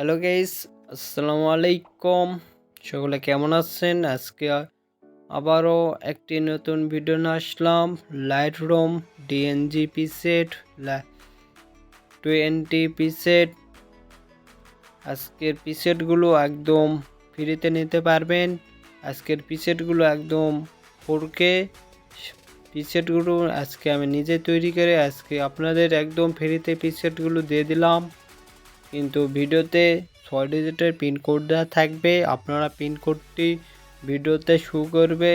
Hello guys, আসসালামু আলাইকুম। সকলে কেমন আছেন? আজকে আবারও একটি নতুন ভিডিও নিয়ে আসলাম। Lightroom DNG preset 20 preset. আজকের পিসেটগুলো একদম ফ্রিতে নিতে পারবেন। আজকের পিসেটগুলো একদম 4K পিসেটগুলো আজকে আমি নিজে তৈরি করে আজকে আপনাদের একদম ফ্রিতে পিসেটগুলো দিয়ে দিলাম। কিন্তু ভিডিওতে 6 ডিজিটের পিনকোড দেওয়া থাকবে। আপনারা পিনকোডটি ভিডিওতে শো করবে,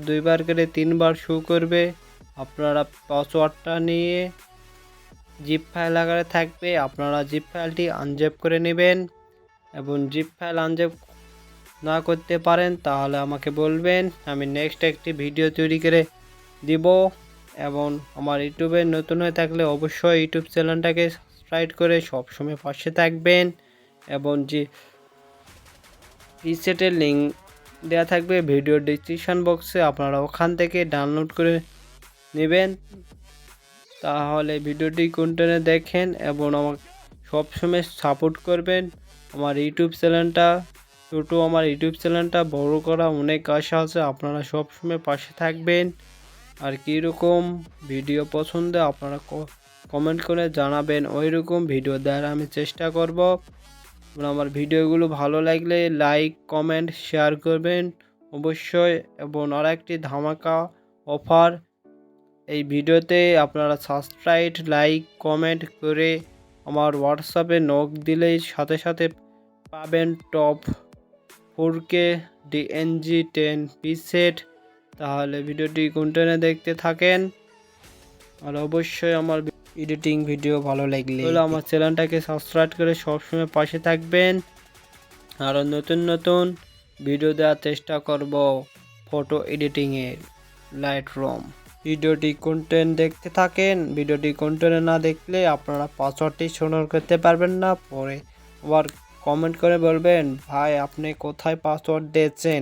দুইবার করে 3বার শো করবে। আপনারা পাসওয়ার্ডটা নিয়ে জিপ ফাইল আকারে থাকবে। আপনারা জিপ ফাইলটি আনজিপ করে নেবেন এবং জিপ ফাইল আনজিপ না করতে পারেন তাহলে আমাকে বলবেন, আমি নেক্সট একটি ভিডিও তৈরি করে দিব। এবং আমার ইউটিউবে নতুন হয়ে থাকলে অবশ্যই ইউটিউব চ্যানেলটাকে সাবস্ক্রাইব করে সবসময় পাশে থাকবেন। এবং যে প্রিসেটের লিঙ্ক দেওয়া থাকবে ভিডিও ডেসক্রিপশন বক্সে, আপনারা ওখান থেকে ডাউনলোড করে নেবেন। তাহলে ভিডিওটি কন্টিনিউ দেখেন এবং আমাকে সবসময় সাপোর্ট করবেন। আমার ইউটিউব চ্যানেলটা আমার ইউটিউব চ্যানেলটা বড় করা অনেক আশা আছে, আপনারা সবসময় পাশে থাকবেন। আর কীরকম ভিডিও পছন্দ আপনারা কমেন্ট করে জানাবেন, ওই রকম ভিডিও দেওয়ার আমি চেষ্টা করব। আমার ভিডিওগুলো ভালো লাগলে লাইক কমেন্ট শেয়ার করবেন অবশ্যই। এবং আর একটি ধামাকা অফার, এই ভিডিওতে আপনারা সাবস্ক্রাইব লাইক কমেন্ট করে আমার হোয়াটসঅ্যাপে নক দিলেই সাথে সাথে পাবেন টপ 4K ডিএনজি 10 পিসেট। তাহলে ভিডিওটি কন্টিনিউ দেখতে থাকেন। আর অবশ্যই আমার এডিটিং ভিডিও ভালো লাগলে আমার চ্যানেলটাকে সাবস্ক্রাইব করে সবসময় পাশে থাকবেন। আরও নতুন নতুন ভিডিও দেওয়ার চেষ্টা করব ফটো এডিটিংয়ের লাইটরুম। ভিডিওটি কন্টেন্ট দেখতে থাকেন। ভিডিওটি কন্টেন্ট না দেখলে আপনারা পাসওয়ার্ডটি সংগ্রহ করতে পারবেন না। পরে আবার কমেন্ট করে বলবেন, ভাই আপনি কোথায় পাসওয়ার্ড দিয়েছেন,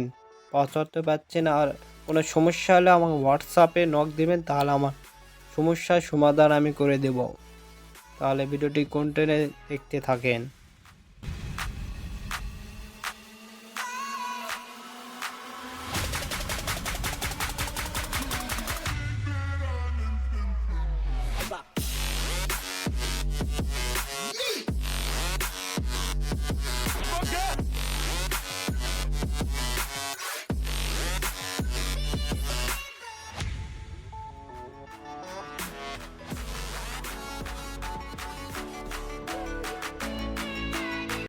পাসওয়ার্ড তো পাচ্ছেন। আর কোনো সমস্যা হলে আমাকে হোয়াটসঅ্যাপে নক দিবেন, তাহলে আমার সমস্যার সমাধান আমি করে দেব। তাহলে ভিডিওটি কন্টিনিউ দেখতে থাকেন।